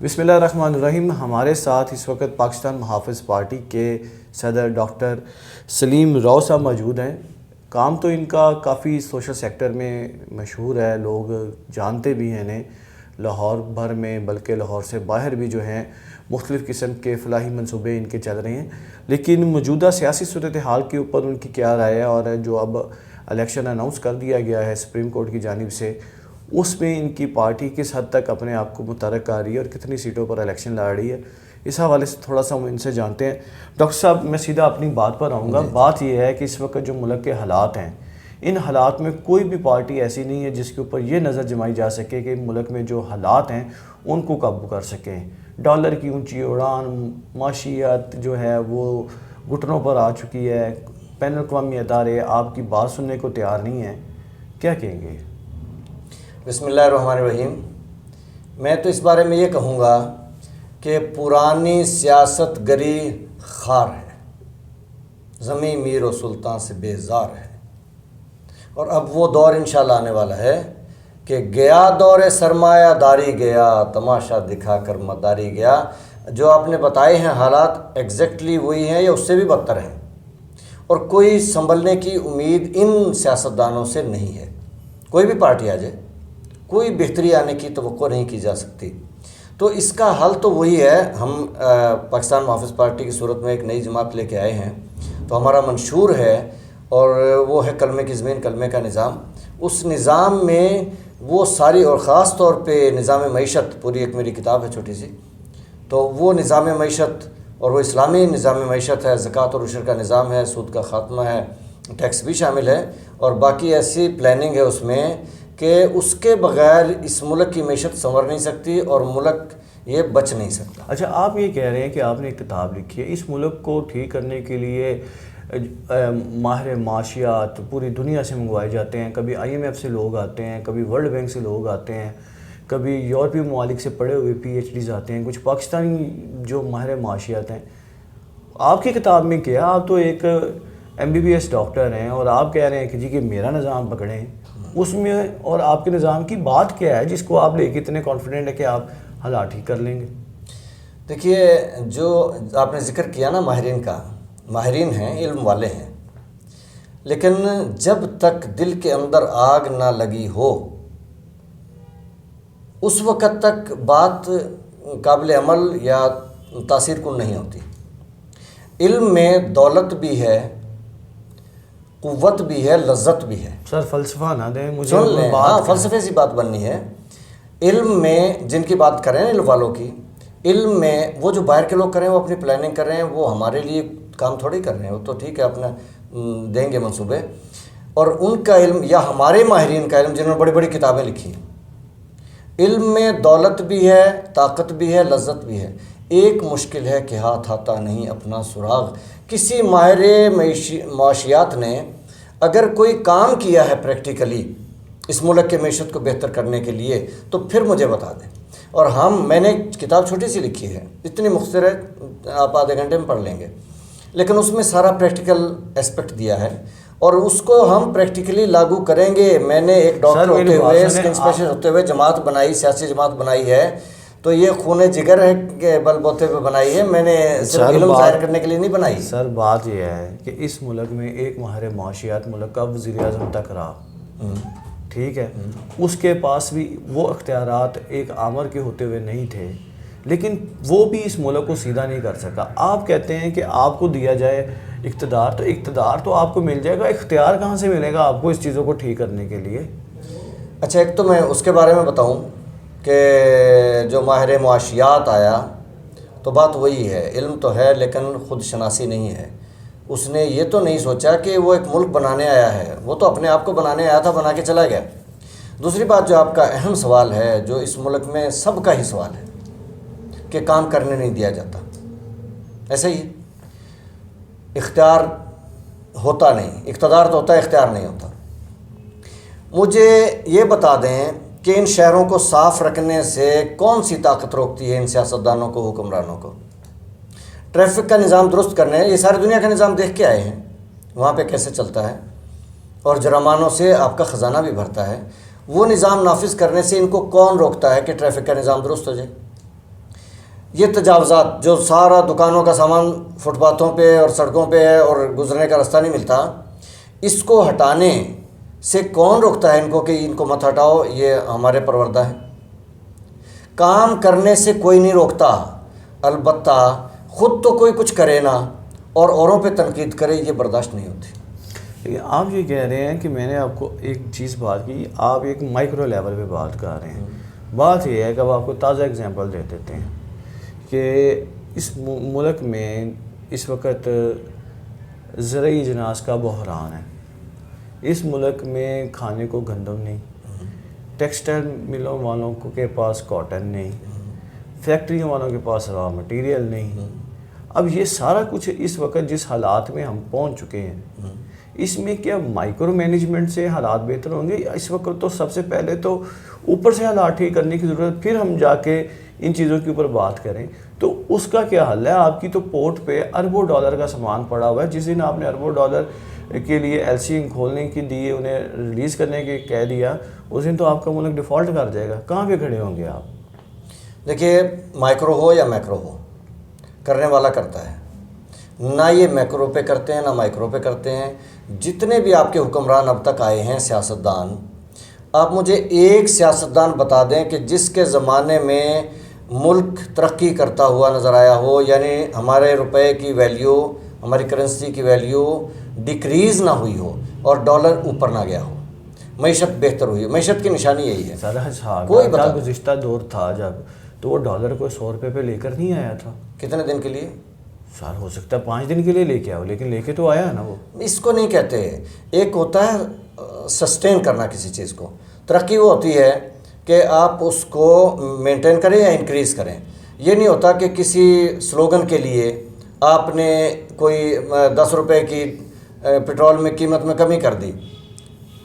بسم اللہ الرحمن الرحیم۔ ہمارے ساتھ اس وقت پاکستان محافظ پارٹی کے صدر ڈاکٹر سلیم راؤ صاحب موجود ہیں۔ کام تو ان کا کافی سوشل سیکٹر میں مشہور ہے، لوگ جانتے بھی ہیں انہیں لاہور بھر میں، بلکہ لاہور سے باہر بھی جو ہیں مختلف قسم کے فلاحی منصوبے ان کے چل رہے ہیں۔ لیکن موجودہ سیاسی صورتحال کے اوپر ان کی کیا رائے ہے، اور جو اب الیکشن اناؤنس کر دیا گیا ہے سپریم کورٹ کی جانب سے، اس میں ان کی پارٹی کس حد تک اپنے آپ کو متحرک کر رہی ہے اور کتنی سیٹوں پر الیکشن لڑ رہی ہے، اس حوالے سے تھوڑا سا ہم ان سے جانتے ہیں۔ ڈاکٹر صاحب، میں سیدھا اپنی بات پر آؤں گا۔ بات یہ ہے کہ اس وقت جو ملک کے حالات ہیں، ان حالات میں کوئی بھی پارٹی ایسی نہیں ہے جس کے اوپر یہ نظر جمائی جا سکے کہ ملک میں جو حالات ہیں ان کو قابو کر سکیں۔ ڈالر کی اونچی اڑان، معاشیات جو ہے وہ گھٹنوں پر آ چکی ہے، بین الاقوامی ادارے آپ کی بات سننے کو تیار نہیں ہیں، کیا کہیں گے؟ بسم اللہ الرحمن الرحیم۔ میں تو اس بارے میں یہ کہوں گا کہ پرانی سیاست گری خار ہے، زمیں میر و سلطان سے بیزار ہے، اور اب وہ دور انشاءاللہ آنے والا ہے کہ گیا دور سرمایہ داری گیا، تماشا دکھا کر مداری گیا۔ جو آپ نے بتائے ہیں حالات ایگزیکٹلی وہی ہیں یا اس سے بھی بدتر ہیں، اور کوئی سنبھلنے کی امید ان سیاستدانوں سے نہیں ہے۔ کوئی بھی پارٹی آ جائے، کوئی بہتری آنے کی توقع نہیں کی جا سکتی۔ تو اس کا حل تو وہی ہے، ہم پاکستان محافظ پارٹی کی صورت میں ایک نئی جماعت لے کے آئے ہیں، تو ہمارا منشور ہے اور وہ ہے کلمے کی زمین، کلمے کا نظام۔ اس نظام میں وہ ساری، اور خاص طور پہ نظام معیشت، پوری ایک میری کتاب ہے چھوٹی سی، تو وہ نظام معیشت، اور وہ اسلامی نظام معیشت ہے، زکوٰۃ اور عشر کا نظام ہے، سود کا خاتمہ ہے، ٹیکس بھی شامل ہے، اور باقی ایسی پلاننگ ہے اس میں کہ اس کے بغیر اس ملک کی معیشت سنور نہیں سکتی اور ملک یہ بچ نہیں سکتا۔ اچھا، آپ یہ کہہ رہے ہیں کہ آپ نے ایک کتاب لکھی ہے، اس ملک کو ٹھیک کرنے کے لیے ماہر معاشیات پوری دنیا سے منگوائے جاتے ہیں، کبھی IMF سے لوگ آتے ہیں، کبھی ورلڈ بینک سے لوگ آتے ہیں، کبھی یورپی ممالک سے پڑھے ہوئے PhDs آتے ہیں، کچھ پاکستانی جو ماہر معاشیات ہیں۔ آپ کی کتاب میں کیا، آپ تو ایک MBBS ڈاکٹر ہیں اور آپ کہہ رہے ہیں کہ جی کہ میرا نظام پکڑیں، اس میں اور آپ کے نظام کی بات کیا ہے جس کو آپ لے کے اتنے کانفیڈنٹ ہے کہ آپ حالات ٹھیک کر لیں گے؟ دیکھیے، جو آپ نے ذکر کیا نا ماہرین کا، ماہرین ہیں، علم والے ہیں، لیکن جب تک دل کے اندر آگ نہ لگی ہو اس وقت تک بات قابل عمل یا تاثیر کن نہیں ہوتی۔ علم میں دولت بھی ہے، قوت بھی ہے، لذت بھی ہے۔ سر فلسفہ نہ دیں مجھے، سن لیں، ہاں فلسفے سے بات بننی ہے۔ علم میں جن کی بات کریں علم والوں کی، علم میں وہ جو باہر کے لوگ کر رہے ہیں، وہ اپنی پلاننگ کر رہے ہیں، وہ ہمارے لیے کام تھوڑی کر رہے ہیں، وہ تو ٹھیک ہے اپنا دیں گے منصوبے، اور ان کا علم یا ہمارے ماہرین کا علم جنہوں نے بڑی بڑی کتابیں لکھی ہیں، علم میں دولت بھی ہے، طاقت بھی ہے، لذت بھی ہے۔ ایک مشکل ہے کہ ہاتھ آتا نہیں اپنا سراغ۔ کسی ماہر معاشیات نے اگر کوئی کام کیا ہے پریکٹیکلی اس ملک کے معیشت کو بہتر کرنے کے لیے تو پھر مجھے بتا دیں۔ اور میں نے کتاب چھوٹی سی لکھی ہے، اتنی مختصر ہے، آپ آدھے گھنٹے میں پڑھ لیں گے، لیکن اس میں سارا پریکٹیکل اسپیکٹ دیا ہے، اور اس کو ہم پریکٹیکلی لاگو کریں گے۔ میں نے ایک ڈاکٹر ہوتے ہوئے، اسکن اسپیشلسٹ ہوتے ہوئے جماعت بنائی، سیاسی جماعت بنائی ہے، تو یہ خون جگر ہے کہ بل بوتے پہ بنائی ہے، میں نے صرف علم ظاہر کرنے کے لیے نہیں بنائی۔ سر بات یہ ہے کہ اس ملک میں ایک ماہر معاشیات ملک کا وزیر اعظم تک رہا، ٹھیک ہے، اس کے پاس بھی وہ اختیارات ایک آمر کے ہوتے ہوئے نہیں تھے، لیکن وہ بھی اس ملک کو سیدھا نہیں کر سکا۔ آپ کہتے ہیں کہ آپ کو دیا جائے اقتدار تو آپ کو مل جائے گا، اختیار کہاں سے ملے گا آپ کو اس چیزوں کو ٹھیک کرنے کے لیے؟ اچھا، ایک تو میں اس کے بارے میں بتاؤں کہ جو ماہر معاشیات آیا تو بات وہی ہے، علم تو ہے لیکن خود شناسی نہیں ہے۔ اس نے یہ تو نہیں سوچا کہ وہ ایک ملک بنانے آیا ہے، وہ تو اپنے آپ کو بنانے آیا تھا، بنا کے چلا گیا۔ دوسری بات جو آپ کا اہم سوال ہے، جو اس ملک میں سب کا ہی سوال ہے کہ کام کرنے نہیں دیا جاتا، ایسا ہی ہے، اختیار ہوتا نہیں، اقتدار تو ہوتا ہے، اختیار نہیں ہوتا۔ مجھے یہ بتا دیں کہ ان شہروں کو صاف رکھنے سے کون سی طاقت روکتی ہے ان سیاستدانوں کو، حکمرانوں کو؟ ٹریفک کا نظام درست کرنے، یہ ساری دنیا کا نظام دیکھ کے آئے ہیں وہاں پہ کیسے چلتا ہے، اور جرمانوں سے آپ کا خزانہ بھی بھرتا ہے۔ وہ نظام نافذ کرنے سے ان کو کون روکتا ہے کہ ٹریفک کا نظام درست ہو جائے؟ یہ تجاوزات جو سارا دکانوں کا سامان فٹ پاتھوں پہ اور سڑکوں پہ ہے اور گزرنے کا راستہ نہیں ملتا، اس کو ہٹانے سے کون روکتا ہے ان کو کہ ان کو مت ہٹاؤ، یہ ہمارے پروردہ ہیں؟ کام کرنے سے کوئی نہیں روکتا، البتہ خود تو کوئی کچھ کرے نا اور اوروں پہ تنقید کرے، یہ برداشت نہیں ہوتی۔ لیکن آپ یہ کہہ رہے ہیں کہ میں نے آپ کو ایک چیز بات کی، آپ ایک مائکرو لیول پہ بات کر رہے ہیں۔ بات یہ ہے کہ اب آپ کو تازہ اگزامپل دے دیتے ہیں کہ اس ملک میں اس وقت زرعی اجناس کا بحران ہے۔ اس ملک میں کھانے کو گندم نہیں، ٹیکسٹائل ملوں والوں کے پاس کاٹن نہیں، فیکٹریوں والوں کے پاس را مٹیریل نہیں۔ اب یہ سارا کچھ اس وقت جس حالات میں ہم پہنچ چکے ہیں، اس میں کیا مائکرو مینجمنٹ سے حالات بہتر ہوں گے؟ اس وقت تو سب سے پہلے تو اوپر سے حالات ٹھیک کرنے کی ضرورت، پھر ہم جا کے ان چیزوں کے اوپر بات کریں۔ تو اس کا کیا حل ہے؟ آپ کی تو پورٹ پہ اربوں ڈالر کا سامان پڑا ہوا ہے، جس دن آپ نے اربوں ڈالر کے لیے ایل سی کھولنے کی دی، انہیں ریلیز کرنے کے کہہ دیا، اس دن تو آپ کا ملک ڈیفالٹ کر جائے گا۔ کہاں پہ کھڑے ہوں گے آپ؟ دیکھیے، مائکرو ہو یا میکرو ہو، کرنے والا کرتا ہے۔ نہ یہ میکرو پہ کرتے ہیں نہ مائکرو پہ کرتے ہیں۔ جتنے بھی آپ کے حکمران اب تک آئے ہیں سیاستدان، آپ مجھے ایک سیاستدان بتا دیں کہ جس کے زمانے میں ملک ترقی کرتا ہوا نظر آیا ہو، یعنی ہمارے روپے کی ویلیو، ہماری کرنسی کی ویلیو ڈیکریز نہ ہوئی ہو اور ڈالر اوپر نہ گیا ہو، معیشت بہتر ہوئی ہو۔ معیشت کی نشانی یہی ہے۔ کوئی بتا، گزشتہ دور تھا جب تو وہ ڈالر کو 100 روپے پہ لے کر نہیں آیا تھا۔ کتنے دن کے لیے؟ سال ہو سکتا ہے 5 دن کے لیے لے کے آؤ، لیکن لے کے تو آیا ہے نا وہ۔ اس کو نہیں کہتے، ایک ہوتا ہے سسٹین کرنا کسی چیز کو۔ ترقی وہ ہوتی ہے کہ آپ اس کو مینٹین کریں یا انکریز کریں۔ یہ نہیں ہوتا کہ کسی سلوگن کے لیے آپ نے کوئی 10 روپے کی پٹرول میں قیمت میں کمی کر دی،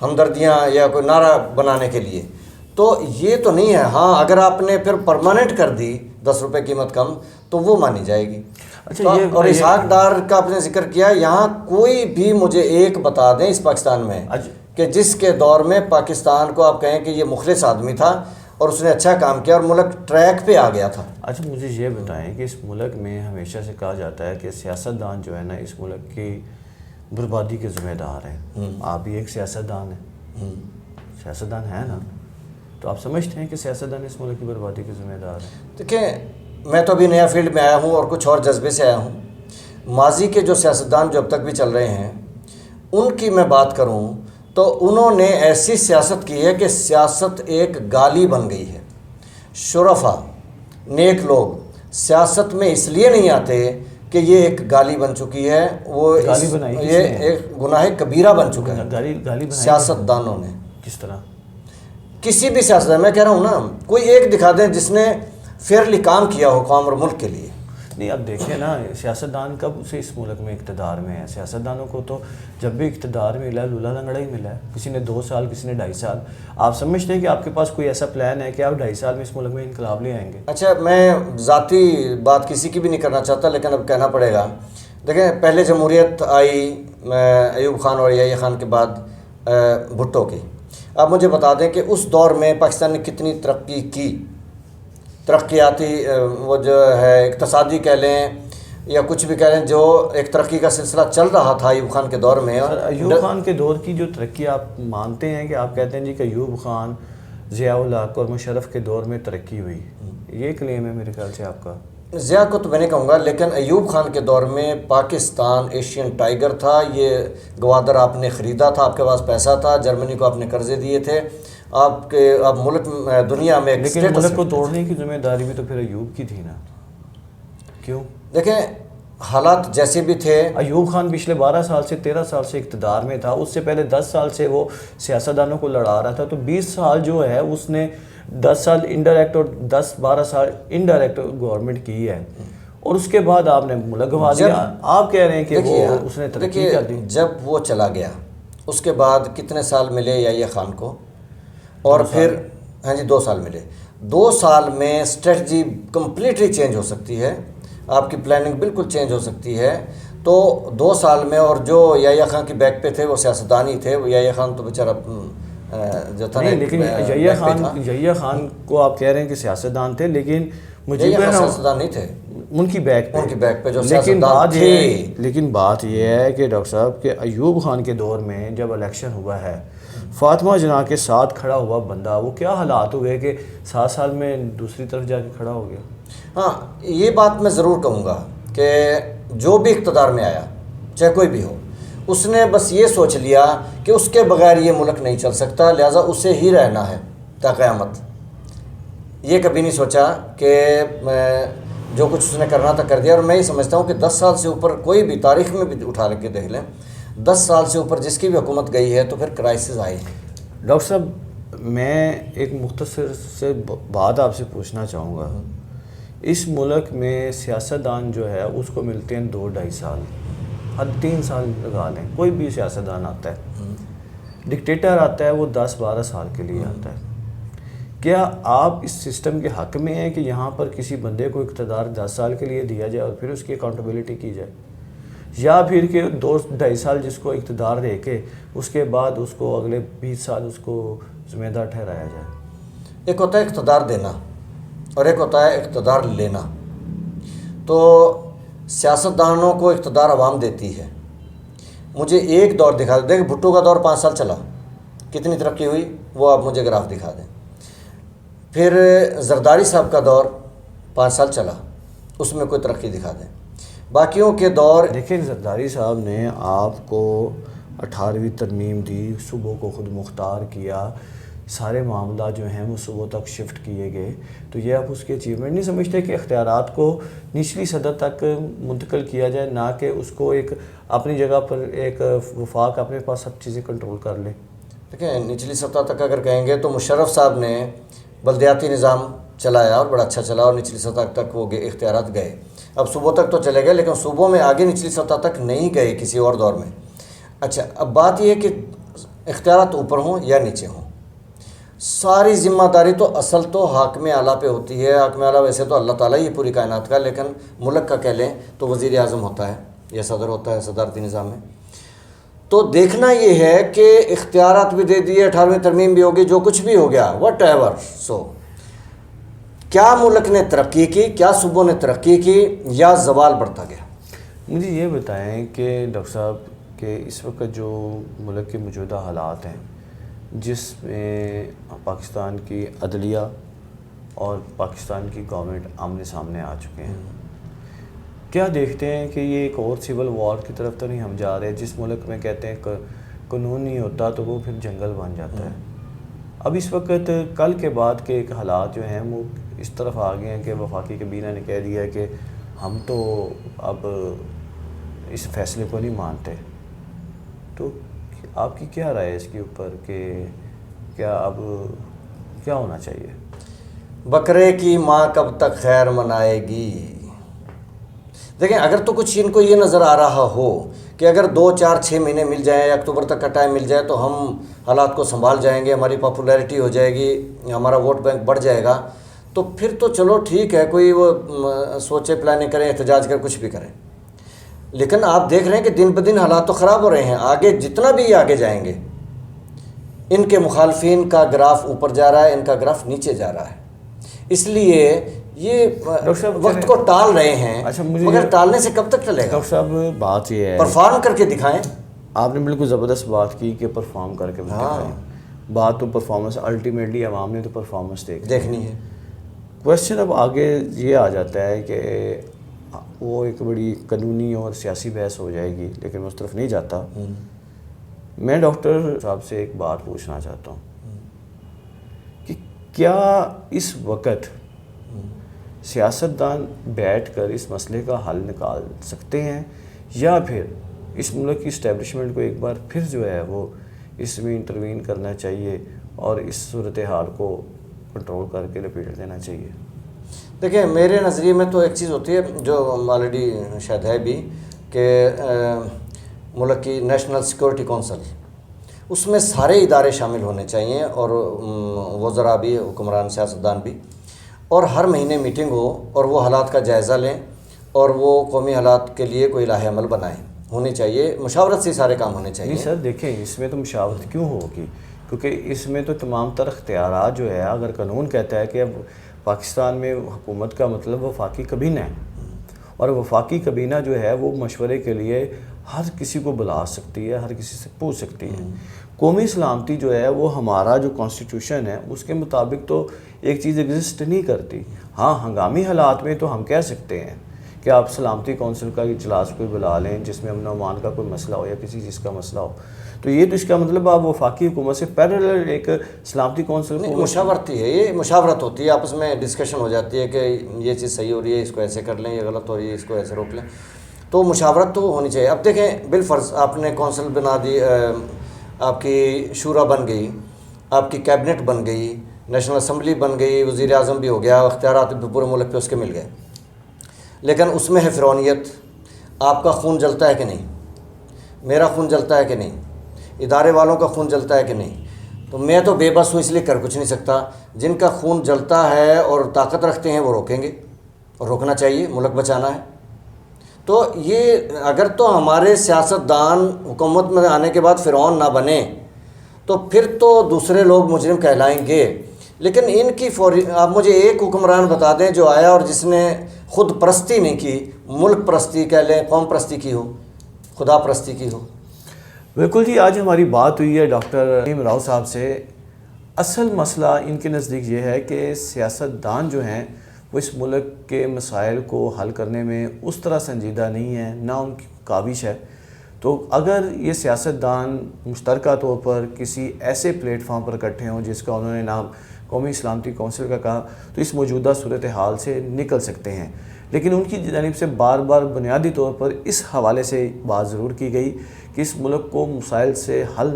ہمدردیاں یا کوئی نعرہ بنانے کے لیے، تو یہ تو نہیں ہے۔ ہاں، اگر آپ نے پھر پرماننٹ کر دی 10 روپے قیمت کم، تو وہ مانی جائے گی۔ اچھا، اور اسحاق ڈار کا آپ نے ذکر کیا، یہاں کوئی بھی مجھے ایک بتا دیں اس پاکستان میں کہ جس کے دور میں پاکستان کو آپ کہیں کہ یہ مخلص آدمی تھا اور اس نے اچھا کام کیا اور ملک ٹریک پہ آ گیا تھا۔ اچھا، مجھے یہ بتائیں کہ اس ملک میں ہمیشہ سے کہا جاتا ہے کہ سیاستدان جو ہے نا اس ملک کی بربادی کے ذمہ دار ہیں۔ آپ بھی ایک سیاستدان ہیں، سیاستدان ہیں نا، تو آپ سمجھتے ہیں کہ سیاستدان اس ملک کی بربادی کے ذمہ دار ہیں؟ دیکھیں، میں تو ابھی نیا فیلڈ میں آیا ہوں اور کچھ اور جذبے سے آیا ہوں۔ ماضی کے جو سیاستدان جو اب تک بھی چل رہے ہیں، ان کی میں بات کروں تو انہوں نے ایسی سیاست کی ہے کہ سیاست ایک گالی بن گئی ہے۔ شرفا، نیک لوگ سیاست میں اس لیے نہیں آتے کہ یہ ایک گالی بن چکی ہے، وہ یہ ایک گناہ کبیرہ بن چکا ہے سیاست دانوں نے۔ کس طرح؟ کسی بھی سیاستدان، میں کہہ رہا ہوں نا، کوئی ایک دکھا دیں جس نے فیئرلی کام کیا ہو قوم اور ملک کے لیے۔ نہیں، اب دیکھیں نا، سیاستدان کب سے اس ملک میں اقتدار میں ہے؟ سیاستدانوں کو تو جب بھی اقتدار ملا ہے لولا لنگڑا ہی ملا ہے، کسی نے 2 سال، کسی نے 2.5 سال۔ آپ سمجھتے ہیں کہ آپ کے پاس کوئی ایسا پلان ہے کہ آپ 2.5 سال میں اس ملک میں انقلاب لے آئیں گے؟ اچھا، میں ذاتی بات کسی کی بھی نہیں کرنا چاہتا، لیکن اب کہنا پڑے گا۔ دیکھیں، پہلے جمہوریت آئی ایوب خان اور یحییٰ خان کے بعد بھٹو کی۔ آپ مجھے بتا دیں کہ اس دور میں پاکستان نے کتنی ترقی کی، ترقیاتی وہ جو ہے اقتصادی کہہ لیں یا کچھ بھی کہہ لیں، جو ایک ترقی کا سلسلہ چل رہا تھا ایوب خان کے دور میں۔ ایوب خان کے دور کی جو ترقی آپ مانتے ہیں کہ آپ کہتے ہیں جی کہ ایوب خان، ضیاء الحق اور مشرف کے دور میں ترقی ہوئی، یہ کلیم ہے میرے خیال سے آپ کا؟ ضیاء کو تو میں نہیں کہوں گا، لیکن ایوب خان کے دور میں پاکستان ایشین ٹائیگر تھا۔ یہ گوادر آپ نے خریدا تھا، آپ کے پاس پیسہ تھا، جرمنی کو آپ نے قرضے دیے تھے، آپ کے اب ملک دنیا میں، لیکن ملک کو توڑنے کی ذمہ داری بھی تو پھر ایوب کی تھی نا؟ کیوں؟ دیکھیں، حالات جیسے بھی تھے۔ ایوب خان پچھلے 12 سال سے 13 سال سے اقتدار میں تھا، اس سے پہلے 10 سال سے وہ سیاستدانوں کو لڑا رہا تھا، تو 20 سال جو ہے اس نے 10 سال انڈائریکٹ اور 10-12 سال انڈائریکٹ گورنمنٹ کی ہے، اور اس کے بعد آپ نے ملک گنوا دیا۔ آپ کہہ رہے ہیں کہ وہ اس نے ترقی کر دی۔ جب وہ چلا گیا اس کے بعد کتنے سال ملے یحییٰ خان کو؟ اور پھر ہاں جی 2 سال ملے۔ 2 سال میں اسٹریٹجی کمپلیٹلی چینج ہو سکتی ہے، آپ کی پلاننگ بالکل چینج ہو سکتی ہے۔ تو 2 سال میں، اور جو یحییٰ خان کی بیک پہ تھے وہ سیاستدان ہی تھے، وہ یحییٰ خان تو بیچارہ جو تھا نا، نہیں، لیکن یحییٰ خان کو آپ کہہ رہے ہیں کہ سیاستدان تھے، لیکن مجھے سیاستدان نہیں تھے، ان کی بیک پہ جو سیاستدان تھے. لیکن بات یہ ہے کہ ڈاکٹر صاحب کہ ایوب خان کے دور میں جب الیکشن ہوا ہے، فاطمہ جناح کے ساتھ کھڑا ہوا بندہ، وہ کیا حالات ہوئے کہ 7 سال میں دوسری طرف جا کے کھڑا ہو گیا. ہاں، یہ بات میں ضرور کہوں گا کہ جو بھی اقتدار میں آیا، چاہے کوئی بھی ہو، اس نے بس یہ سوچ لیا کہ اس کے بغیر یہ ملک نہیں چل سکتا، لہٰذا اسے ہی رہنا ہے تا قیامت. یہ کبھی نہیں سوچا کہ جو کچھ اس نے کرنا تھا کر دیا. اور میں یہ سمجھتا ہوں کہ 10 سال سے اوپر کوئی بھی تاریخ میں بھی اٹھا کے دیکھ لیں، 10 سال سے اوپر جس کی بھی حکومت گئی ہے تو پھر کرائسس آئی. ڈاکٹر صاحب، میں ایک مختصر سے بات آپ سے پوچھنا چاہوں گا. اس ملک میں سیاستدان جو ہے اس کو ملتے ہیں 2-2.5 سال، حد 3 سال لگا لیں. کوئی بھی سیاستدان آتا ہے، ڈکٹیٹر آتا ہے، وہ 10-12 سال کے لیے آتا ہے. کیا آپ اس سسٹم کے حق میں ہیں کہ یہاں پر کسی بندے کو اقتدار 10 سال کے لیے دیا جائے اور پھر اس کی اکاؤنٹیبلٹی کی جائے، یا پھر کہ 2-2.5 سال جس کو اقتدار دے کے اس کے بعد اس کو اگلے 20 سال اس کو ذمہ دار ٹھہرایا جائے؟ ایک ہوتا ہے اقتدار دینا اور ایک ہوتا ہے اقتدار لینا. تو سیاستدانوں کو اقتدار عوام دیتی ہے. مجھے ایک دور دکھا دیں، دیکھ بھٹو کا دور 5 سال چلا، کتنی ترقی ہوئی وہ آپ مجھے گراف دکھا دیں. پھر زرداری صاحب کا دور 5 سال چلا، اس میں کوئی ترقی دکھا دیں. باقیوں کے دور دیکھیں، زرداری صاحب نے آپ کو 18ویں ترمیم دی، صوبوں کو خود مختار کیا، سارے معاملات جو ہیں وہ صوبوں تک شفٹ کیے گئے. تو یہ آپ اس کے اچیومنٹ نہیں سمجھتے کہ اختیارات کو نچلی سطح تک منتقل کیا جائے، نہ کہ اس کو ایک اپنی جگہ پر ایک وفاق اپنے پاس سب چیزیں کنٹرول کر لے؟ دیکھیں، نچلی سطح تک اگر کہیں گے تو مشرف صاحب نے بلدیاتی نظام چلایا اور بڑا اچھا چلا اور نچلی سطح تک وہ اختیارات گئے. اب صوبوں تک تو چلے گئے لیکن صوبوں میں آگے نچلی سطح تک نہیں گئے کسی اور دور میں. اچھا، اب بات یہ ہے کہ اختیارات اوپر ہوں یا نیچے ہوں، ساری ذمہ داری تو اصل تو حاکم اعلیٰ پہ ہوتی ہے. حاکم اعلیٰ ویسے تو اللہ تعالیٰ ہی پوری کائنات کا، لیکن ملک کا کہہ لیں تو وزیر اعظم ہوتا ہے یا صدر ہوتا ہے صدارتی نظام میں. تو دیکھنا یہ ہے کہ اختیارات بھی دے دیے، 18ویں ترمیم بھی ہوگی، جو کچھ بھی ہو گیا وٹ ایور سو، کیا ملک نے ترقی کی، کیا صوبوں نے ترقی کی، یا زوال بڑھتا گیا؟ مجھے یہ بتائیں کہ ڈاکٹر صاحب کہ اس وقت جو ملک کے موجودہ حالات ہیں، جس میں پاکستان کی عدلیہ اور پاکستان کی گورنمنٹ آمنے سامنے آ چکے ہیں، کیا دیکھتے ہیں کہ یہ ایک اور سول وار کی طرف تو نہیں ہم جا رہے؟ جس ملک میں کہتے ہیں کہ قانون نہیں ہوتا تو وہ پھر جنگل بن جاتا ہے. اب اس وقت کل کے بعد کے ایک حالات جو ہیں وہ اس طرف آ گئے ہیں کہ وفاقی کابینہ نے کہہ دیا ہے کہ ہم تو اب اس فیصلے کو نہیں مانتے. تو آپ کی کیا رائے ہے اس کے اوپر کہ کیا اب کیا ہونا چاہیے؟ بکرے کی ماں کب تک خیر منائے گی؟ دیکھیں، اگر تو کچھ ان کو یہ نظر آ رہا ہو کہ اگر 2-4-6 مہینے مل جائیں یا اکتوبر تک کا ٹائم مل جائے تو ہم حالات کو سنبھال جائیں گے، ہماری پاپولیرٹی ہو جائے گی، ہمارا ووٹ بینک بڑھ جائے گا، تو پھر تو چلو ٹھیک ہے، کوئی وہ سوچے پلاننگ کریں، احتجاج کریں، کچھ بھی کریں. لیکن آپ دیکھ رہے ہیں کہ دن بدن حالات تو خراب ہو رہے ہیں. آگے جتنا بھی آگے جائیں گے ان کے مخالفین کا گراف اوپر جا رہا ہے، ان کا گراف نیچے جا رہا ہے. اس لیے یہ وقت کو ٹال رہے ہیں. مگر ٹالنے سے کب تک چلے گا؟ ڈاکٹر صاحب بات یہ ہے، پرفارم کر کے دکھائیں. آپ نے بالکل زبردست بات کی کہ پرفارم کر کے دکھائیں. بات تو پرفارمنس، الٹیمیٹلی عوام نے تو پرفارمنس دیکھنی ہے. کویشچن اب آگے یہ آ جاتا ہے کہ وہ ایک بڑی قانونی اور سیاسی بحث ہو جائے گی، لیکن اس طرف نہیں جاتا. میں ڈاکٹر صاحب سے ایک بات پوچھنا چاہتا ہوں کہ کیا اس وقت سیاستدان بیٹھ کر اس مسئلے کا حل نکال سکتے ہیں، یا پھر اس ملک کی اسٹیبلشمنٹ کو ایک بار پھر جو ہے وہ اس میں انٹروین کرنا چاہیے اور اس صورتحال کو کنٹرول کر کے لپیٹ دینا چاہیے؟ دیکھیں، میرے نظریے میں تو ایک چیز ہوتی ہے جو آلریڈی شاید ہے بھی، کہ ملک کی نیشنل سیکورٹی کونسل، اس میں سارے ادارے شامل ہونے چاہیے اور وزراء بھی، حکمران سیاستدان بھی، اور ہر مہینے میٹنگ ہو اور وہ حالات کا جائزہ لیں اور وہ قومی حالات کے لیے کوئی راہ عمل بنائیں. ہونی چاہیے، مشاورت سے سارے کام ہونے چاہیے. نہیں سر، دیکھیں اس میں تو مشاورت کیوں ہوگی؟ کیونکہ اس میں تو تمام تر اختیارات جو ہے، اگر قانون کہتا ہے کہ اب پاکستان میں حکومت کا مطلب وفاقی کابینہ ہے، اور وفاقی کابینہ جو ہے وہ مشورے کے لیے ہر کسی کو بلا سکتی ہے، ہر کسی سے پوچھ سکتی ہے۔ قومی سلامتی جو ہے وہ ہمارا جو کانسٹیٹیوشن ہے اس کے مطابق تو ایک چیز ایگزسٹ نہیں کرتی۔ ہاں ہنگامی حالات میں تو ہم کہہ سکتے ہیں کہ آپ سلامتی کونسل کا اجلاس کوئی بلا لیں جس میں امن و امان کا کوئی مسئلہ ہو یا کسی چیز کا مسئلہ ہو، تو یہ تو اس کا مطلب آپ وفاقی حکومت سے پیرالل ایک سلامتی کونسل کو مشاورتی ہے، یہ مشاورت ہوتی ہے، آپس میں ڈسکشن ہو جاتی ہے کہ یہ چیز صحیح ہو رہی ہے، اس کو ایسے کر لیں، یہ غلط ہو رہی ہے، اس کو ایسے روک لیں، تو مشاورت تو ہونی چاہیے۔ اب دیکھیں بالفرض آپ نے کونسل بنا دی، آپ کی شورا بن گئی، آپ کی کیبنٹ بن گئی، نیشنل اسمبلی بن گئی، وزیر اعظم بھی ہو گیا، اختیارات بھی پورے ملک پہ اس کے مل گئے، لیکن اس میں ہے فرعونیت۔ آپ کا خون جلتا ہے کہ نہیں؟ میرا خون جلتا ہے کہ نہیں؟ ادارے والوں کا خون جلتا ہے کہ نہیں؟ تو میں تو بے بس ہوں، اس لیے کر کچھ نہیں سکتا۔ جن کا خون جلتا ہے اور طاقت رکھتے ہیں وہ روکیں گے، اور روکنا چاہیے، ملک بچانا ہے۔ تو یہ اگر تو ہمارے سیاستدان حکومت میں آنے کے بعد فرعون نہ بنے تو پھر تو دوسرے لوگ مجرم کہلائیں گے، لیکن ان کی آپ مجھے ایک حکمران بتا دیں جو آیا اور جس نے خود پرستی نہیں کی، ملک پرستی کہہ لیں، قوم پرستی کی ہو، خدا پرستی کی ہو۔ بالکل جی، آج ہماری بات ہوئی ہے ڈاکٹر سلیم راؤ صاحب سے۔ اصل مسئلہ ان کے نزدیک یہ ہے کہ سیاستدان جو ہیں وہ اس ملک کے مسائل کو حل کرنے میں اس طرح سنجیدہ نہیں ہیں، نہ ان کی کاوش ہے۔ تو اگر یہ سیاستدان مشترکہ طور پر کسی ایسے پلیٹ فارم پر اکٹھے ہوں جس کا انہوں نے نام قومی سلامتی کونسل کا کہا، تو اس موجودہ صورتحال سے نکل سکتے ہیں۔ لیکن ان کی جانب سے بار بار بنیادی طور پر اس حوالے سے بات ضرور کی گئی کہ اس ملک کو مسائل سے حل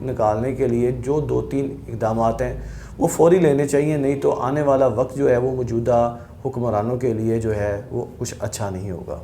نکالنے کے لیے جو 2-3 اقدامات ہیں وہ فوری لینے چاہیے، نہیں تو آنے والا وقت جو ہے وہ موجودہ حکمرانوں کے لیے جو ہے وہ کچھ اچھا نہیں ہوگا۔